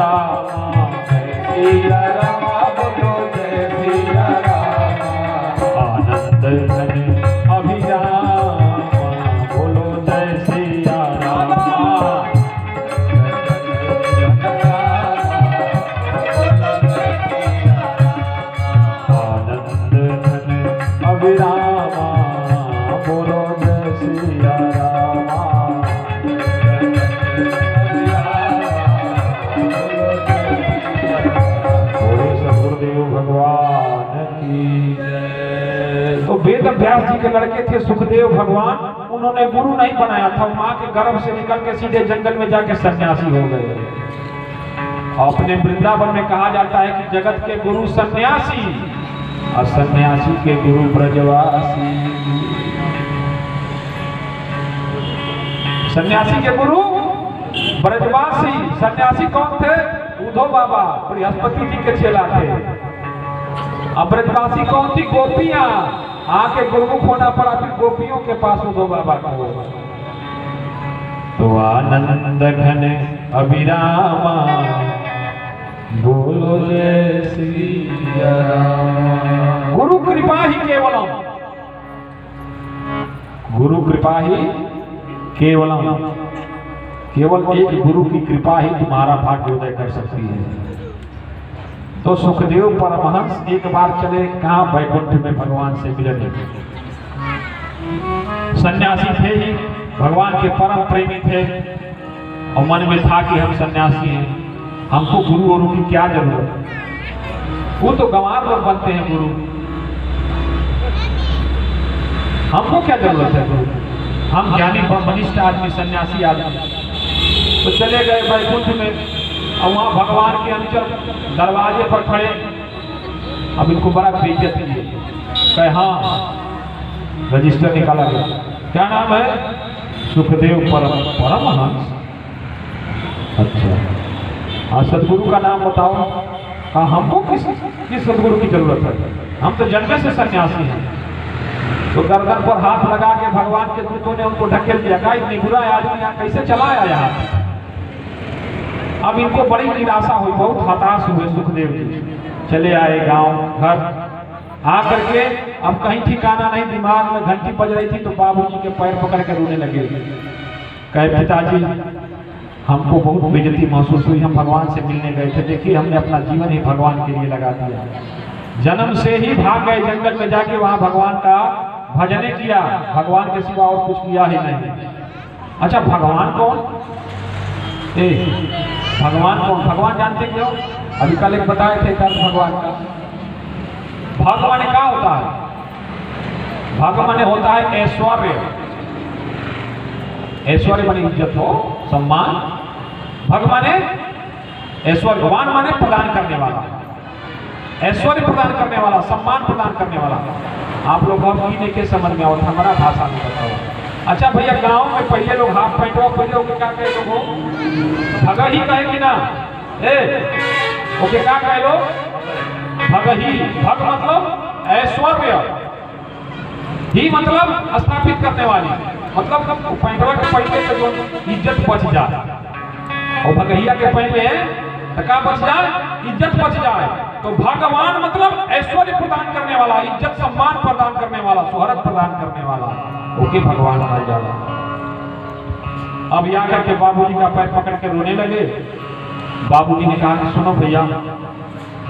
राम सिया राम बोलो जय सिया राम। आनंद घन अभिराम बोलो जय सिया राम। आनंद घन अभिराम बोलो जय सिया राम। भगवान की जय। तो वेद व्यास जी के लड़के थे सुखदेव भगवान, उन्होंने गुरु नहीं बनाया था, माँ के गर्भ से निकल के सीधे जंगल में जाके सन्यासी हो गए। अपने वृंदावन में कहा जाता है कि जगत के गुरु सन्यासी और सन्यासी के गुरु ब्रजवासी। सन्यासी के गुरु ब्रजवासी। सन्यासी कौन थे? उद्धव बाबा बृहस्पति जी के चेला थे। अब ब्रजवासी कौन थी? गोपियां। आके गुरुमुख होना पड़ा फिर गोपियों के पास उद्धव बाबा को। तो आनंद घन अभिरामा बोलो जय सिया राम। गुरु कृपा ही केवलम, गुरु कृपा ही केवलम। केवल एक गुरु की कृपा ही तुम्हारा भाग्योदय कर सकती है। तो सुखदेव परमहंस एक बार चले कहाँ? वैकुंठ में भगवान से मिलने। सन्यासी थे ही, भगवान के परम प्रेमी थे और मन में था कि हम सन्यासी हैं, हमको गुरु और की क्या जरूरत। वो तो गंवार लोग बनते हैं गुरु, हमको क्या जरूरत है गुरु? हम ज्ञानी ब्रह्मनिष्ठ आदमी, सन्यासी आदमी। तो चले गए वैकुंठ में और वहाँ भगवान के अंचल दरवाजे पर खड़े। अब इनको बड़ा बेइज्जत किए, कहे हाँ रजिस्टर निकाला गया, क्या नाम है? सुखदेव परमहंस। अच्छा हाँ, सदगुरु का नाम बताओ। हाँ, हमको किस सदगुरु की जरूरत है? हम तो जन्म से सन्यासी हैं। तो गर्दन पर हाथ लगा के भगवान के दूतों ने उनको ढकेल दिया। कहा इतनी बुरा आदमी यहाँ कैसे चला आया यहाँ? अब इनको बड़ी निराशा हुई, बहुत हताश हुए सुखदेव जी। चले आए गांव घर, आकर के अब कहीं ठिकाना नहीं, दिमाग में घंटी बज रही थी तो बाबूजी के पैर पकड़ के रोने लगे। कहे पिताजी हमको बहुत बेइज्जती महसूस हुई, हम भगवान से मिलने गए थे, देखिए हमने अपना जीवन ही भगवान के लिए लगा दिया। जन्म से ही भाग गए जंगल में, जाके वहां भगवान का भजन किया, भगवान के सिवा और कुछ किया ही नहीं। अच्छा भगवान कौन? भगवान कौन? भगवान जानते क्यों? अभी कल एक बताए थे कर्म भगवान का। भगवान क्या होता है? भगवान होता है ऐश्वर्य। ऐश्वर्य माने इज्जत हो, सम्मान। भगवान ऐश्वर्य, भगवान माने प्रदान करने वाला, ऐश्वर्य प्रदान करने वाला, सम्मान प्रदान करने वाला। आप लोग अब की के समझ में आओ, हमारा भाषा में बताओ। अच्छा भैया, गांव में पहले लोग हाफ पैंटवा पहले होके क्या कहे लोगों? भगही कहे कि ना? ओके क्या कहे लोग? भगही। भग मतलब ऐश्वर्य, ही मतलब स्थापित करने वाली, मतलब पैंटवा के पहले तो जो इज्जत बच जाए, और भगहिया के पहले तो क्या बच जाए? इज्जत बच जाए। तो भगवान मतलब ऐश्वर्य प्रदान करने वाला, इज्जत सम्मान प्रदान करने वाला, शोहरत प्रदान करने वाला, ओके भगवान माना जाला। अब यहाँ करके बाबूजी का पैर पकड़ के रोने लगे। बाबूजी ने कहा कि सुनो भैया,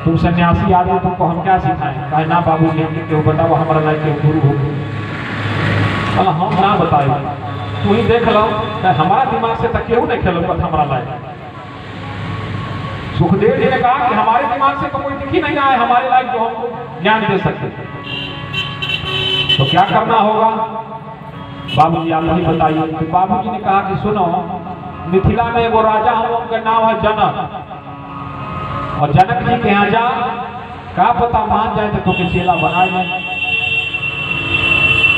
तुम सन्यासी आदमी, तुमको हम क्या सिखाएं? कहा ना बाबूजी, हमने क्यों बताओ, हमारा लाइफ के गुरु हो। हम ना बताए, तू ही देख लो, हमारा दिमाग से तक क्यों नहीं खेलो हमारा लाइफ। सुखदेव जी ने कहा कि हमारे दिमाग से तो कोई दिख ही नहीं आए हमारे लाइफ जो हमको ज्ञान दे सकते। तो क्या करना होगा? बाबूजी आप ही बताइए। तो बाबूजी ने कहा कि सुनो, मिथिला में वो राजा हम, उनका नाम है जनक, और जनक जी के यहाँ जा, क्या पता मान जाए तो तुमके चेला बनाए जाए।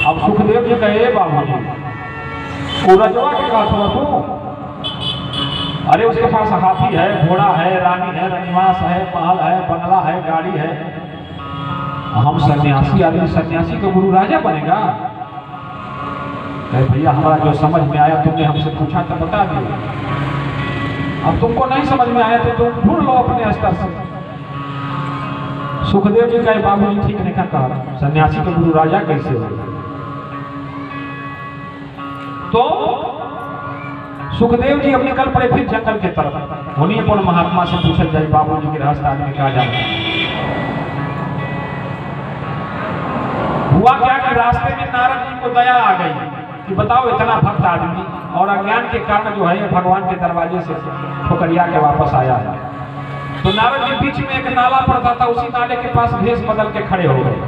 अब सुखदेव जी कहे बाबूजी, वो रजवा के कहा तू? अरे उसके पास हाथी है, घोड़ा है, रानी है, रनिवास है, महल है, बंगला है, गाड़ी है। हम सन्यासी आदमी, सन्यासी को गुरु राजा बनेगा? भैया हमारा जो समझ में आया, तुमने हमसे पूछा तो बता दिया। अब तुमको नहीं समझ में आया तो तुम ढूंढ लो अपने स्तर से। सुखदेव जी का बाबू जी ठीक नहीं कहा, सन्यासी के गुरु राजा कैसे हो? तो सुखदेव जी अब निकल पड़े फिर जंगल के तरफ। उन्हीं पर महात्मा से पूछा जाए बाबू जी के रास्ते आदमी कहा जाए। हुआ क्या कि रास्ते में नारद जी को दया आ गई कि बताओ इतना भक्त आदमी और अज्ञान के कारण जो है भगवान के दरवाजे से ठोकरिया के वापस आया है। तो नारद जी बीच में एक नाला पड़ता था, उसी नाले के पास भेष बदल के खड़े हो गए।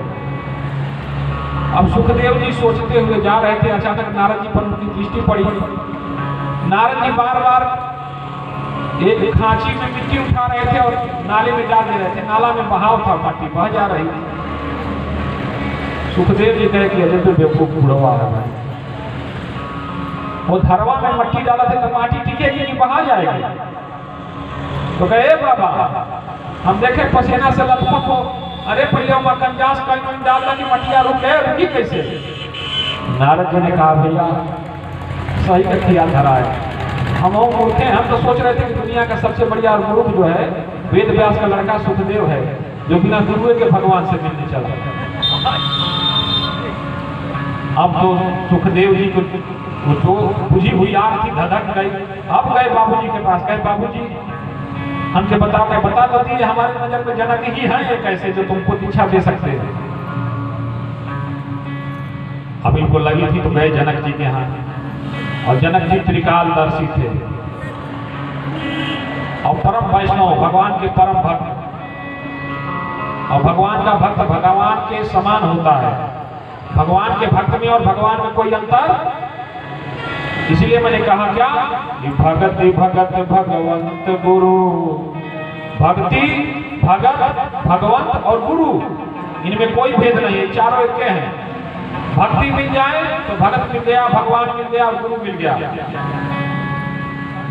अब सुखदेव जी सोचते हुए जा रहे थे, अचानक नारद जी पर उनकी दृष्टि पड़ी। नारद जी बार बार एक खांची में मिट्टी उठा रहे थे और नाले में डाल दे रहे थे। नाला में बहाव था, मट्टी बह जा रही थी। सुखदेव जी कहे कि अजय तो बेवकूफ बुढ़वा आ रहा है, वो धरवा में मट्टी डाला थे तो माटी टिकेगी कि बहा जाएगी? तो कहे बाबा हम देखे पसीना से लथपथ हो, अरे पहले मकंजास कहीं डालता कि मटिया रुकी कैसे? नारद जी ने कहा भैया सही का ख्याल धरा है। हम उठे, हम तो सोच रहे थे कि दुनिया का सबसे बढ़िया गुरु जो है वेद व्यास का लड़का सुखदेव है, जो बिना गुरु के भगवान से मिलने चला। अब तो सुखदेव जी को जो बुझी हुई आग थी धधक गई। अब गए बाबूजी के पास, कहे बाबूजी हमसे बताओ, क्या बता दो दिए हमारी नजर में जनक ही है ये कैसे जो तुमको दीक्षा दे सकते हैं? अब इनको लगी थी तो गए जनक जी के यहाँ, और जनक जी त्रिकालदर्शी थे और परम वैष्णव, भगवान के परम भक्त। और भगवान का भक्त भगवान के समान होता है। भगवान के भक्त में और भगवान में कोई अंतर, इसलिए मैंने कहा क्या कि भगत भगत भगवंत गुरु, भक्ति भगत भगवंत और गुरु, इनमें कोई भेद नहीं है, चारों एक हैं। भक्ति मिल जाए तो भगत मिल गया, भगवान मिल गया और गुरु मिल गया।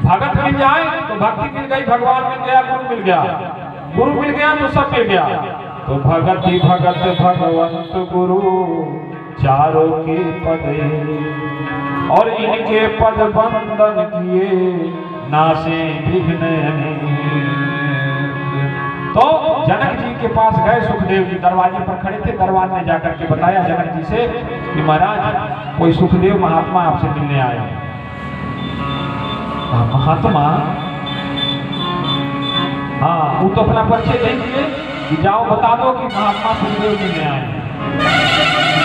भगत मिल जाए तो भक्ति मिल गई, भगवान मिल गया, गुरु मिल गया। गुरु मिल गया तो सब मिल गया। तो भगत ही भगत भगवंत गुरु चारों के पद, और इनके पद बंदन किए नासे विघ्न। तो जनक जी के पास गए सुखदेव जी, दरवाजे पर खड़े थे। दरबार ने जाकर के बताया जनक जी से कि महाराज कोई सुखदेव महात्मा आपसे मिलने आए। महात्मा? हाँ, वो तो अपना परिचय नहीं दिए कि जाओ बता दो कि महात्मा सुखदेव मिलने आए।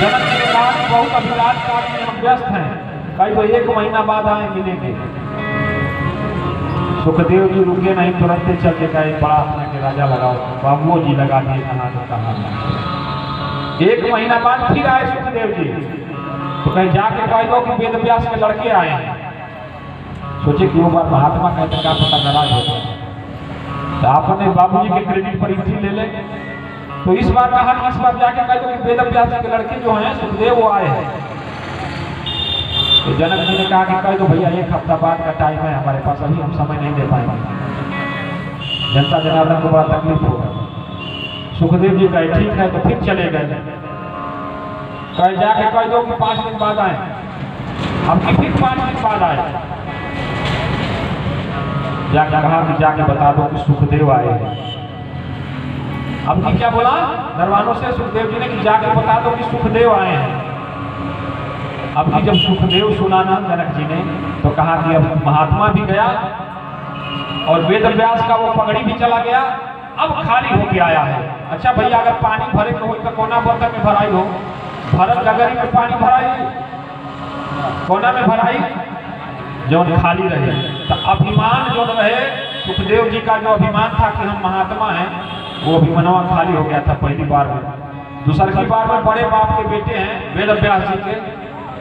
जनक जी ने कहा कि बहुत अभिलाष कार्य में हम व्यस्त हैं, कई तो 1 महीना बाद आए मिलेंगे। सुखदेव जी रुके नहीं, तुरंत चल के गए बड़ा अपना के राजा लगाओ, बाबुओ जी लगा दिए कहाँ तो कहाँ। 1 महीना बाद फिर आए सुखदेव जी, तो कहीं जाके कह दो कि वेद व्यास के लड़के आए हैं। सोचे कि वो बार महात्मा कहते क्या पता नाराज होता, तो आपने बाबूजी के क्रेडिट पर इसी ले ले। तो इस बार कहा कि इस बार जाके कह दो कि वेद व्यास के लड़के जो हैं सुखदेव वो आए हैं। तो जनक जी ने कहा कि कह दो भैया 1 हफ्ता बाद का टाइम है हमारे पास, अभी हम समय नहीं दे पाएंगे, जनता जनार्दन को बड़ा तकलीफ होगा। सुखदेव जी कहे ठीक है, तो फिर चले गए। कहे जाके कह दो कि 5 दिन बाद आए। अब की फिर 5 दिन बाद आए, जाके कहा कि जाके बता दो कि सुखदेव आए हैं। अब की क्या बोला दरबारों से सुखदेव जी ने कि जाके बता दो कि सुखदेव आए हैं। अब की जब सुखदेव सुना ना जनक जी ने, तो कहा कि अब महात्मा भी गया और वेद व्यास का वो पगड़ी भी चला गया, अब खाली होके आया है। अच्छा भैया अगर पानी भरे को हो तो कोना बर्तन में भराई हो, भरत गगरी में पानी भराई, कोना में भराई जो खाली रहे। तो अभिमान जो रहे सुखदेव जी का, जो अभिमान था कि हम महात्मा हैं, वो अभिमानवा खाली हो गया था पहली बार में। दूसरी बार में बड़े बाप के बेटे हैं वेद व्यास जी के,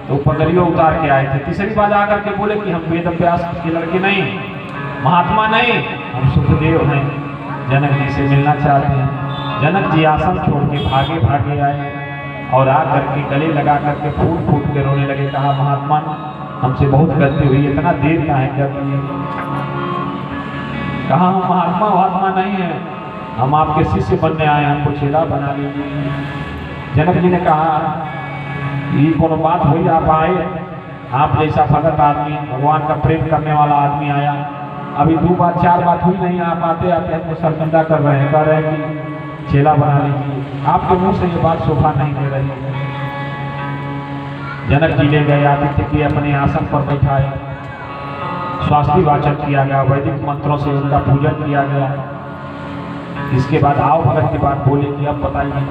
तो पगड़ियों उतार के आए थे। तीसरी बार आकर के बोले कि हम वेद व्यास के लड़के नहीं, महात्मा नहीं, हम सुखदेव हैं, जनक जी से मिलना चाहते हैं। जनक जी आसन छोड़ के भागे भागे आए और आकर के गले लगा करके फूट फूट के रोने लगे। कहा महात्मा हमसे बहुत गलती हुई, इतना देर का है कर दिए। कहा हम महात्मा नहीं है, हम आपके शिष्य बनने आए, हमको चेला बना लीजिए। जनक जी ने कहा ये कोनो बात हुई, आप आए, आप जैसा भगत आदमी, भगवान का प्रेम करने वाला आदमी आया, अभी 2 बात 4 बात हुई नहीं, आप आते आते हमको शर्मिंदा कर रहे हैं, कह रहे हैं कि चेला बना लीजिए। आपके मुंह से ये बात शोभा नहीं दे रही है। जनक जी ले गए, आदित्य के अपने आसन पर बैठाए, स्वास्थ्य वाचन किया गया, वैदिक मंत्रों से उनका पूजन किया गया। इसके बाद आओ भगत के बाद बोले कि अब बताइए।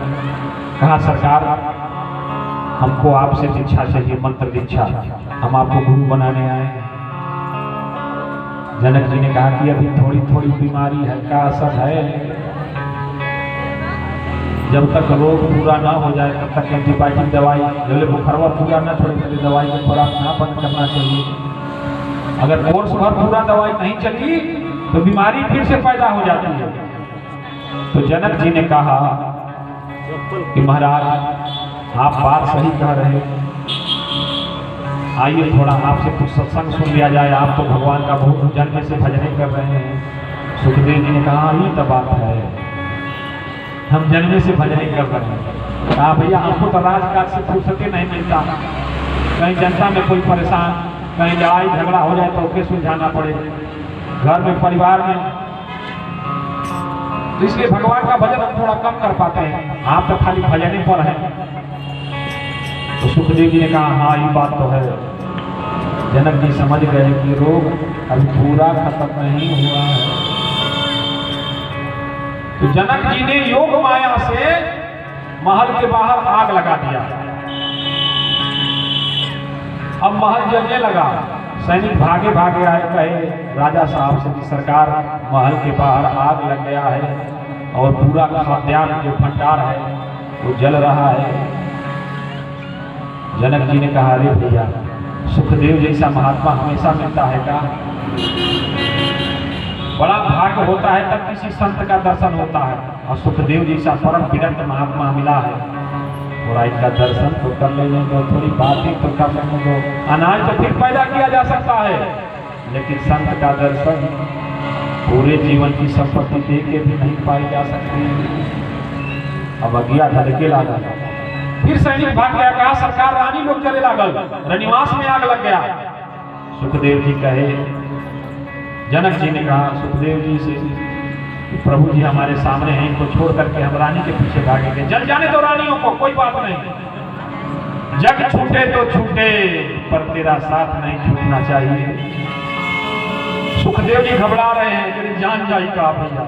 कहा सरकार हमको आपसे दीक्षा चाहिए, मंत्र दीक्षा, हम आपको गुरु बनाने आए हैं। जनक जी ने कहा कि अभी थोड़ी थोड़ी बीमारी है, का असर है, जब तक रोग पूरा ना हो जाए तब तक एंटीबायोटिक दवाई, जब बुखारवा पूरा ना छोड़े तब दवाई को खुराक ना बंद करना चाहिए। अगर कोर्स भर पूरा दवाई नहीं चली तो बीमारी फिर से पैदा हो जाती है। तो जनक जी ने कहा कि महाराज आप बात सही कह रहे हैं, आइए थोड़ा आपसे कुछ सत्संग सुन लिया जाए, आप तो भगवान का बहुत जन्म से भजने कर रहे हैं। सुखदेव जी ने कहा ये तो बात है, हम जन्मे से भजने कर रहे हैं। कहा भैया हमको तो राजकाज से फुर्सत नहीं मिलता, कहीं जनता में कोई परेशान, कहीं लड़ाई झगड़ा हो जाए तो उसे सुलझाना पड़े, घर में परिवार में, तो इसलिए भगवान का भजन हम थोड़ा कम कर पाते हैं, आप तो खाली भजने पर हैं। तो सुखदेव जी ने कहा हाँ ये बात तो है। जनक जी समझ गए कि रोग अभी पूरा खत्म नहीं हुआ है। तो जनक जी ने योग माया से महल के बाहर आग लगा दिया। अब महल जलने लगा, सैनिक भागे भागे आए, कहे राजा साहब से कि सरकार महल के बाहर आग लग गया है और पूरा खाद्यान्न जो भंडार है वो जल रहा है। जनक जी ने कहा अरे भैया सुखदेव जैसा महात्मा हमेशा मिलता है का? बड़ा भाग्य होता है तब किसी संत का दर्शन होता है, और सुखदेव जैसा परम विरक्त महात्मा मिला है। थोड़ा इनका दर्शन तो कर लेने दो, थोड़ी बातें तो कर लेने दो, अनाज तो फिर पैदा किया जा सकता है, लेकिन संत का दर्शन पूरे जीवन की संपत्ति दे के भी नहीं पाई जा सकती। अब अज्ञा धड़के लगा, फिर सैनिक भाग गया, कहा सरकार रानी लोग चले लागल, रनिवास में आग लग गया। सुखदेव जी कहे, जनक जी ने कहा सुखदेव जी से प्रभु जी हमारे सामने हैं, इनको छोड़ करके हम रानी के पीछे भागेंगे, जल जाने दो रानियों को, कोई बात नहीं, जग छूटे तो छूटे पर तेरा साथ नहीं छूटना चाहिए। सुखदेव जी घबरा रहे हैं कि जान जाई का भैया।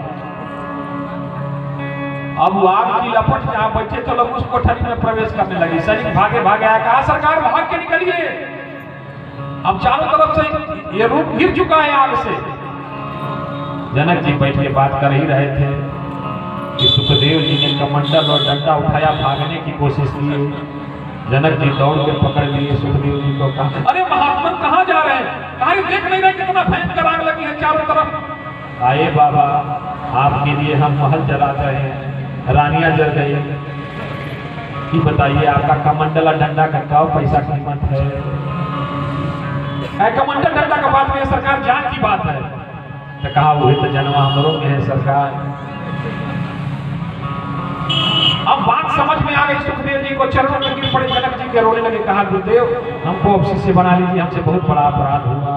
अब वो आग की लपट में आप बैठे तो लोग उस कोठरी में प्रवेश करने लगे, सैनिक भागे भागे आया, कहा सरकार भाग के निकलिए, अब चारों तरफ से ये रूप गिर चुका है आग से। जनक जी बैठ के बात कर ही रहे थे कि सुखदेव जी ने कमंडल और डंडा उठाया, भागने की कोशिश की। जनक जी दौड़ के पकड़ लिए सुखदेव जी को, कहा अरे महात्मा कहाँ जा रहे हैं? कहा देख नहीं रहे कितना भयंकर आग लगी है चारों तरफ। आए बाबा आपके लिए हम महल जलाते हैं, रानियां जल गई, कि बताइए आपका कमंडल और डंडा का क्या पैसा कीमत है? कमंडल डंडा का बात में सरकार जान की बात है। तो कहा वही तो जन्मा हमरों में है सरकार। अब बात समझ में आ गई सुखदेव जी को, चरणों में गिर पड़े, जनक जी के रोने लगे, कहा गुरुदेव हमको अब शिष्य बना लीजिए, हमसे बहुत बड़ा अपराध हुआ।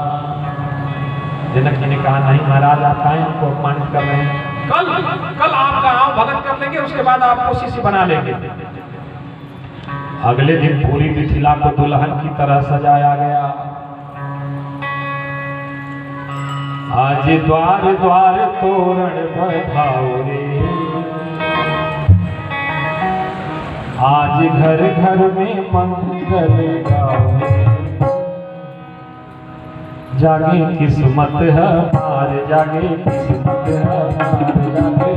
जनक जी ने कहा नहीं महाराज आप काहे हमको अपमानित कर रहे हैं, कल आपका आओ भगत कर लेंगे, उसके बाद आपको शिष्य बना लेंगे। अगले दिन पूरी मिथिला को दुल्हन की तरह सजाया गया। आज द्वार द्वार तोरण बधाओ रे, आज घर घर में मंगल गाओ रे, जागे किस्मत है पार, जागे किस्मत है पार, जागे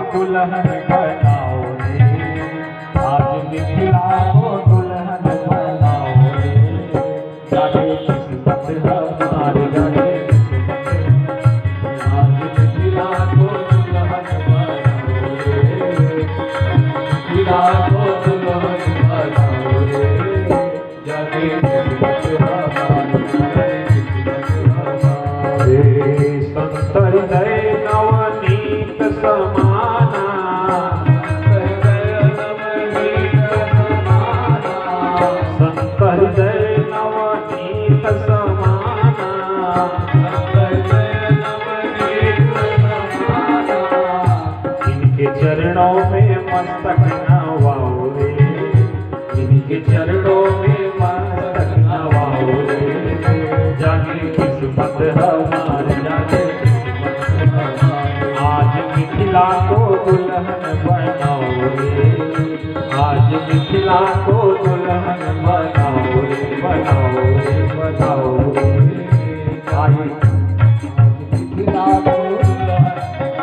दुल्हन बनाओ रे, आज मिथिला को दुल्हन बनाओ रे, जागे किस्मत हमारे, जागे आज मिथिला को दुल्हन बनाओ रे, मिथिला को दुल्हन बनाओ रे, जागे किस्मत हमारे, संतरी समाना, संत हृदय नवनीत समाना, इनके चरणों में मस्तक नवाओ रे, इनके चरणों में मस्तक नवाओ रे, जागे किस्मत हमारी, जागे किस्मत हमारी, आज मिथिला को दुल्हन बनाओ रे, आज मिथिला को दुल्हन बनाओ रे, बनाओ रे, बनाओ रे, आज मिथिला को दुल्हन,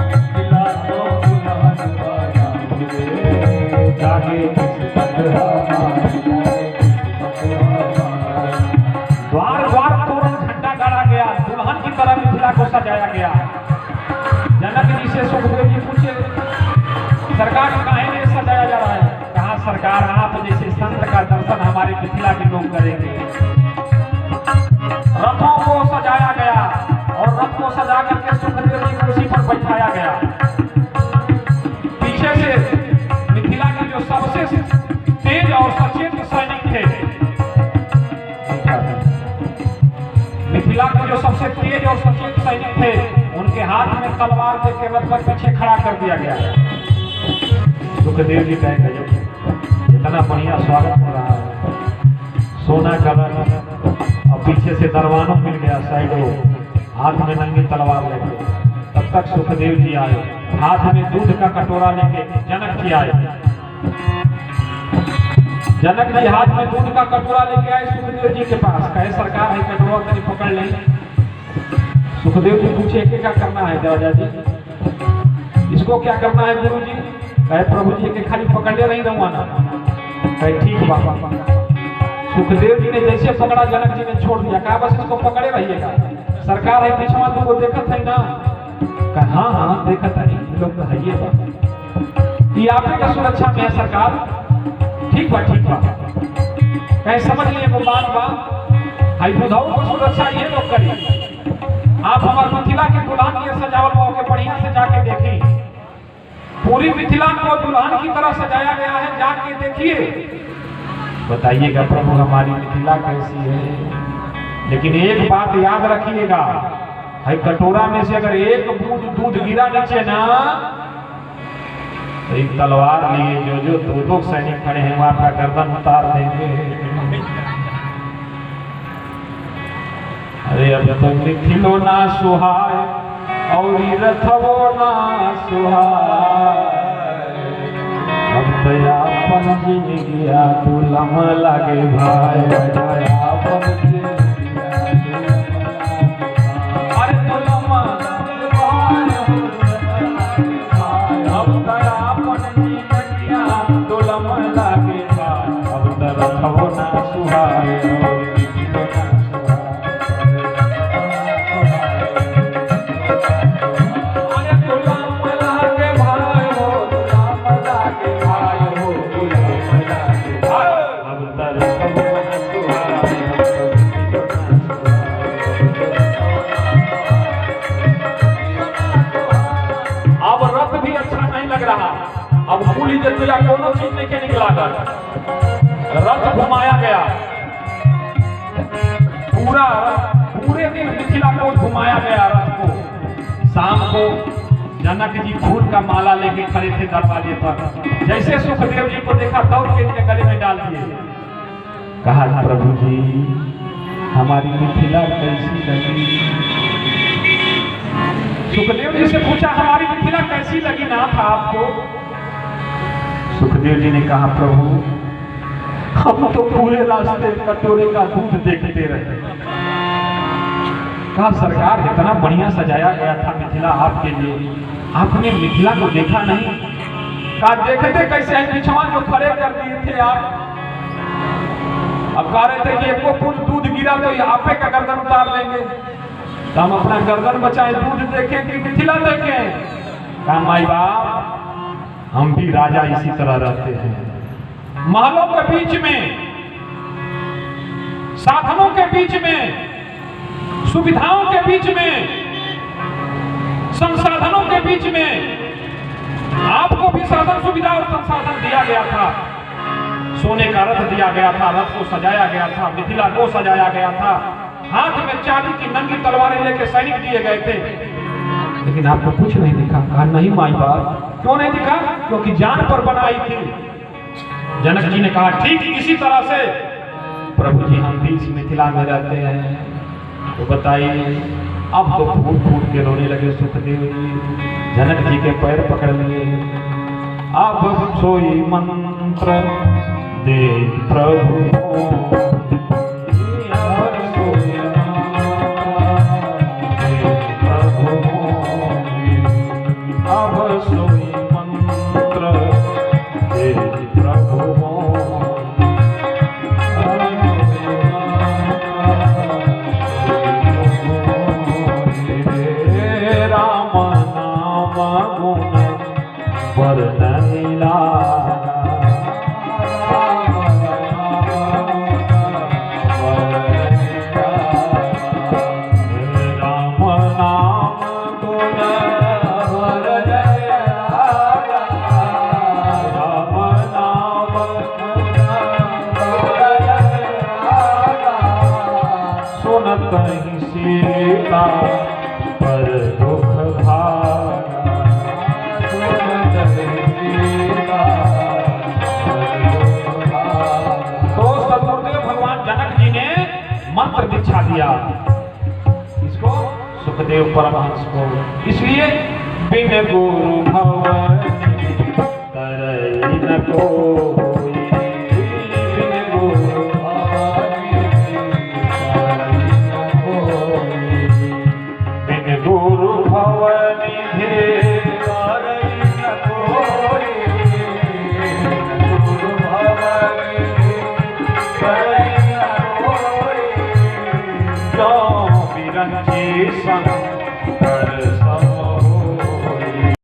मिथिला को दुल्हन बनाओ रे, जागे किस्मत हमारी, द्वार द्वार तोरण झंडा गाड़ा गया, दुल्हन की तरह मिथिला को सजाया गया। जनक जी से सुखदेव जी पूछे, सरकार काहे में सजाया जा रहा है? कहा सरकार आप जैसे संत का दर्शन हमारे मिथिला के लोग करेंगे। रथों को सजाया गया और रथ को सजा करके सुखदेव जी को उसी पर बैठाया गया। पीछे से मिथिला के जो सबसे तेज और सचेत सैनिक थे, मिथिला के जो सबसे तेज और सचेत सैनिक थे, उनके हाथ में तलवार देकर रथ पर पीछे खड़ा कर दिया गया। सुखदेव जी कहेंगे इतना बढ़िया स्वागत हो रहा है, सोना का रथ और पीछे से दरवानों मिल गया साइडों, हाथ में नंगी तलवार लेके। तब तक सुखदेव जी आए, हाथ में दूध का कटोरा लेके जनक जी आए। जनक जी हाथ में दूध का कटोरा लेके आए सुखदेव जी के पास, कहे सरकार है कटोरा कहीं पकड़ लें। सुखदेव जी पूछे कि क्या करना है राजा जी, इसको क्या करना है गुरु जी? कहे प्रभु जी के खाली पकड़े नहीं रहूंगा ना। कहे ठीक बाबा। सुखदेव जी ने जैसे पकड़ा जनक जी ने छोड़ दिया, कहा बस इसको पकड़े रहिएगा, सरकार है पीछे तुमको देखत है ना? कहा हाँ हाँ देखत है, लोग तो है ये आपके का सुरक्षा में है सरकार। ठीक बा ठीक बा, कहे समझ लिए वो बात बा, हाई बुधाओं को सुरक्षा ये लोग करिए। आप हमारे मिथिला के दुल्हन की सजावट के बढ़िया से जाके देखें, पूरी मिथिला को दुल्हन की तरह सजाया गया है, जाके देखिए, बताइएगा प्रभु हमारी मिथिला कैसी है। लेकिन एक बात याद रखिएगा, है कटोरा में से अगर एक बूंद दूध गिरा नीचे ना, तो एक तलवार लिए जो दो सैनिक खड़े हैं वो आपका गर्दन उतार देंगे। अरे अब तो मिथिलो ना सुहाय और रथवो ना सुहाय, अब तो आपन जिंदगिया दुलम लागे भाई, आपन जिंदगिया अरे दुलम लागे भाई, अब तो आपन जिंदगिया दुलम लागे भाई, अब तो रथवो ना सुहाय और मिथिलो ना अब भूली जतिया कोनो चीज नहीं के निकला कर, रथ घुमाया गया, पूरे दिन मिथिला को घुमाया गया रथ को। शाम को जनक जी फूल का माला लेके खड़े थे दरवाजे पर, जैसे सुखदेव जी को देखा दौड़ के इनके गले में डाल दिए। कहा प्रभु जी हमारी मिथिला कैसी लगी? सुखदेव जी से पूछा हमारी मिथिला कैसी लगी नाथ आपको? सुखदेव जी ने कहा प्रभु हम तो पूरे रास्ते कटोरे का दूध देखते रहे। कहा सरकार इतना बढ़िया सजाया गया था मिथिला आपके लिए, आपने मिथिला को देखा नहीं? कहा देखते कैसे है, पिछवा जो खड़े कर दिए थे आप, अब कह रहे थे कि एक फूल दूध गिरा तो आपे का गर्दन उतार देंगे, तो हम अपना गर्दन बचाए दूध देखें कि मिथिला देखें? कहा माई बाप हम भी राजा इसी तरह रहते हैं, महलों के बीच में, साधनों के बीच में, सुविधाओं के बीच में, संसाधनों के बीच में गया था, सोने का रथ दिया गया था, रथ को सजाया गया था, मिथिला को सजाया गया था, हाथ में चांदी की नंगी तलवारें लेके सैनिक दिए गए थे, लेकिन आपको कुछ नहीं दिखा। कहा नहीं माई बाप, क्यों नहीं दिखा? क्योंकि जान पर बनाई थी। जनक जी ने कहा ठीक इसी तरह से प्रभु जी हम भी इस मिथिला में रहते हैं, तो बताइए। अब तो फूट फूट के रोने लगे सुखदेव जी, जनक जी के पैर पकड़ लिए। अब सोई मंत्र दे प्रभु, अब सोई मंत्र दे प्रभु। राम नाम गुण वर्णन सीता पर दुख भागा, तो सदगुरुदेव भगवान जनक जी ने मंत्र दीक्षा दिया इसको, सुखदेव परमहंस को। इसलिए बिन गुरु भवन तरई न को